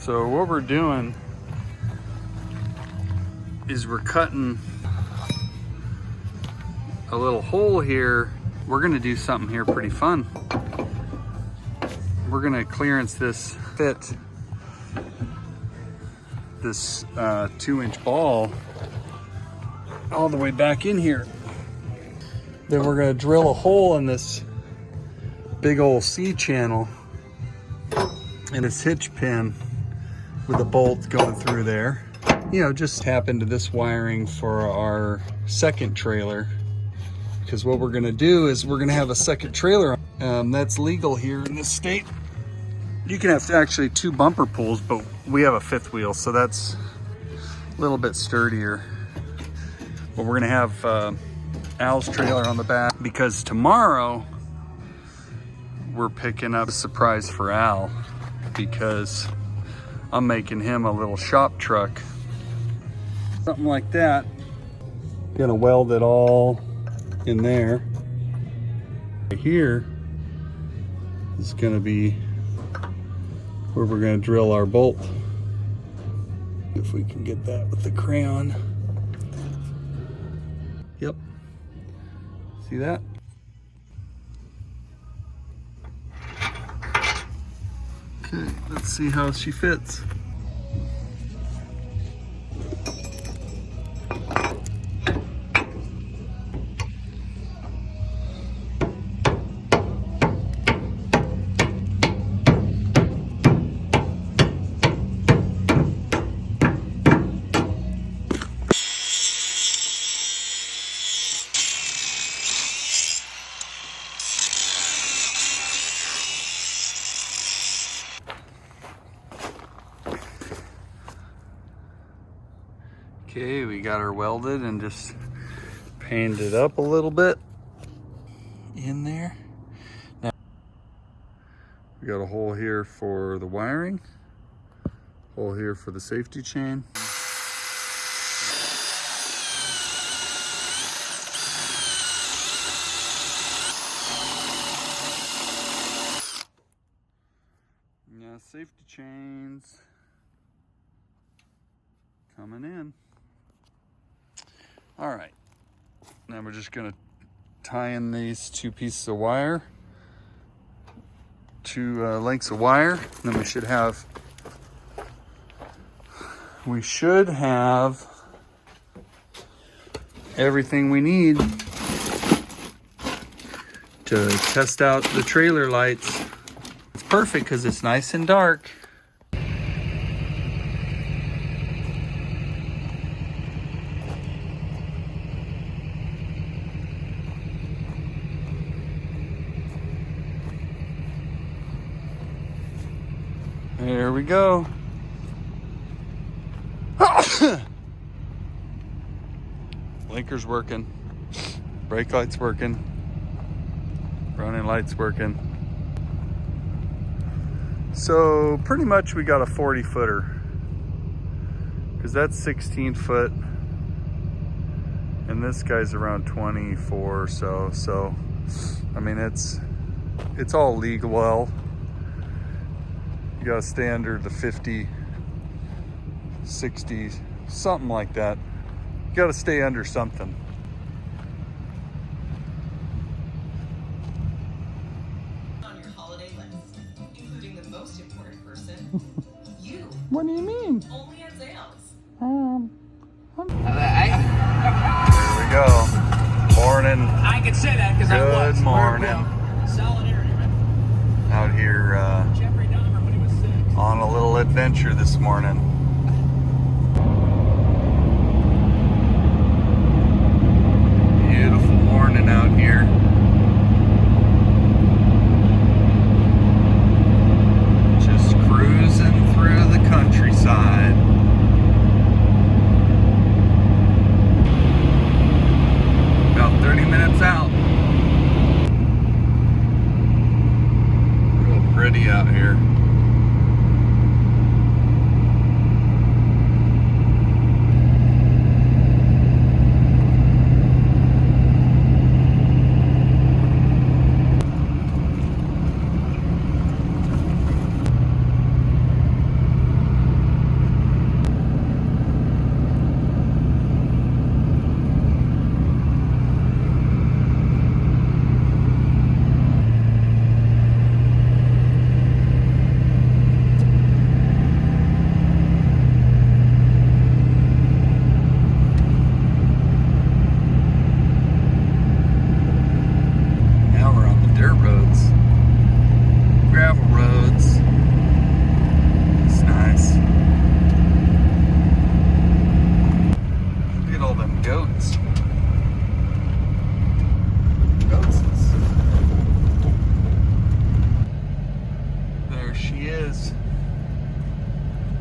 So what we're doing is we're cutting a little hole here. We're gonna do something here pretty fun. We're gonna clearance this fit, this 2-inch ball all the way back in here. Then we're gonna drill a hole in this big old C channel and this hitch pin with a bolt going through there. You know, just tap into this wiring for our second trailer, because what we're gonna do is we're gonna have a second trailer. That's legal here in this state. You can have actually 2 bumper pulls, but we have a 5th wheel, so that's a little bit sturdier. But we're gonna have Al's trailer on the back, because tomorrow we're picking up a surprise for Al, because I'm making him a little shop truck. Something like that. Gonna weld it all in there. Right here is gonna be where we're gonna drill our bolt. If we can get that with the crayon. Yep. See that? Okay, let's see how she fits. Okay, we got her welded and just painted up a little bit in there. Now, we got a hole here for the wiring, hole here for the safety chain. Yeah, safety chains coming in. All right, now we're just gonna tie in these 2 pieces of wire, 2 lengths of wire, and then we should have everything we need to test out the trailer lights. It's perfect because it's nice and dark. There we go. Blinker's working. Brake light's working. Running light's working. So pretty much we got a 40 footer, because that's 16 foot and this guy's around 24 or so. So I mean, it's all legal. Well, you gotta stay under the 50, 60, something like that. You gotta stay under something. On your holiday list, including the most important person, you. What do you mean? Only at sales. There we go. Morning. I can say that because I was. Good morning. Solidarity, man. Out here Jeffrey Dahmer when he was 6. on a little adventure this morning. Beautiful morning out here. Just cruising through the countryside. About 30 minutes out. Real pretty out here.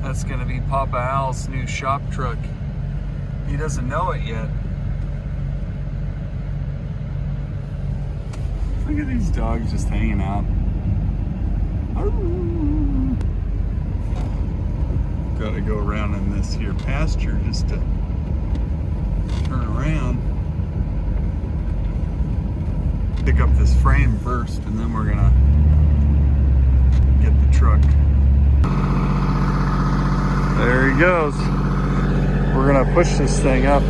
That's gonna be Papa Al's new shop truck. He doesn't know it yet. Look at these dogs just hanging out. Gotta go around in this here pasture just to turn around. Pick up this frame first, and then we're gonna get the truck. There he goes. We're gonna push this thing up.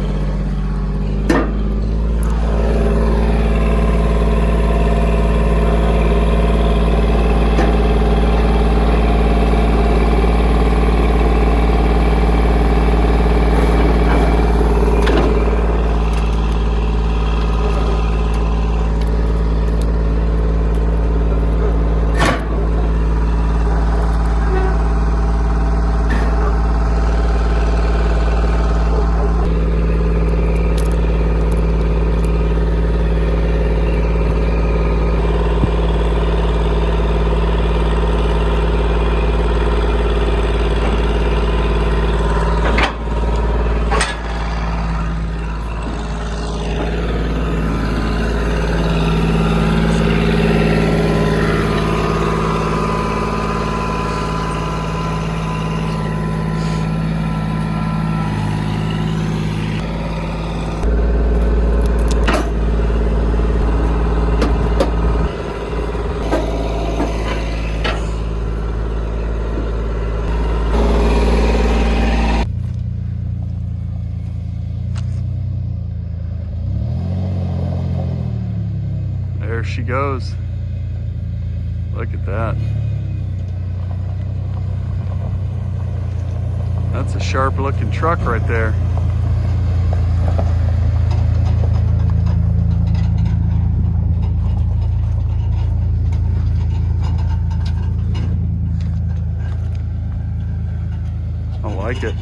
There she goes. Look at that. That's a sharp looking truck right there. I like it.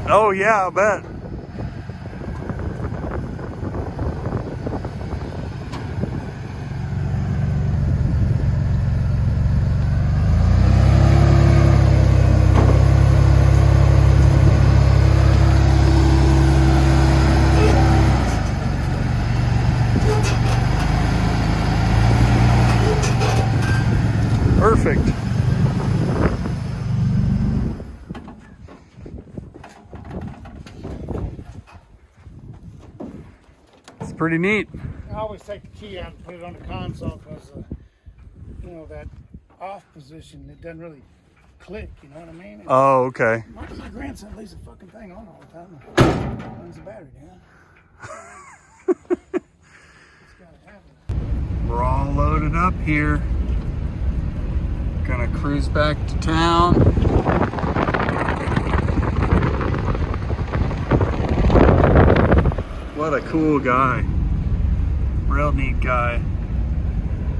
Oh yeah, I bet. Perfect. It's pretty neat. I always take the key out and put it on the console because, you know, that off position, it doesn't really click, you know what I mean? And Oh, okay. my grandson leaves the fucking thing on all the time. Runs the battery down. It's gotta happen. We're all loaded up here. Gonna cruise back to town. What a cool guy. Real neat guy.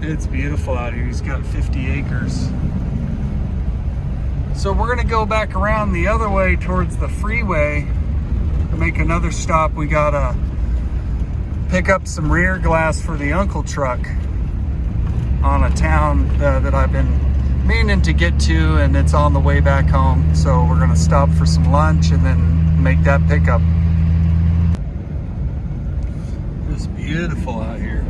It's beautiful out here. He's got 50 acres. So we're gonna go back around the other way towards the freeway to make another stop. We gotta pick up some rear glass for the uncle truck on a town that I've been meaning to get to, and it's on the way back home. So we're gonna stop for some lunch and then make that pickup. It's beautiful out here.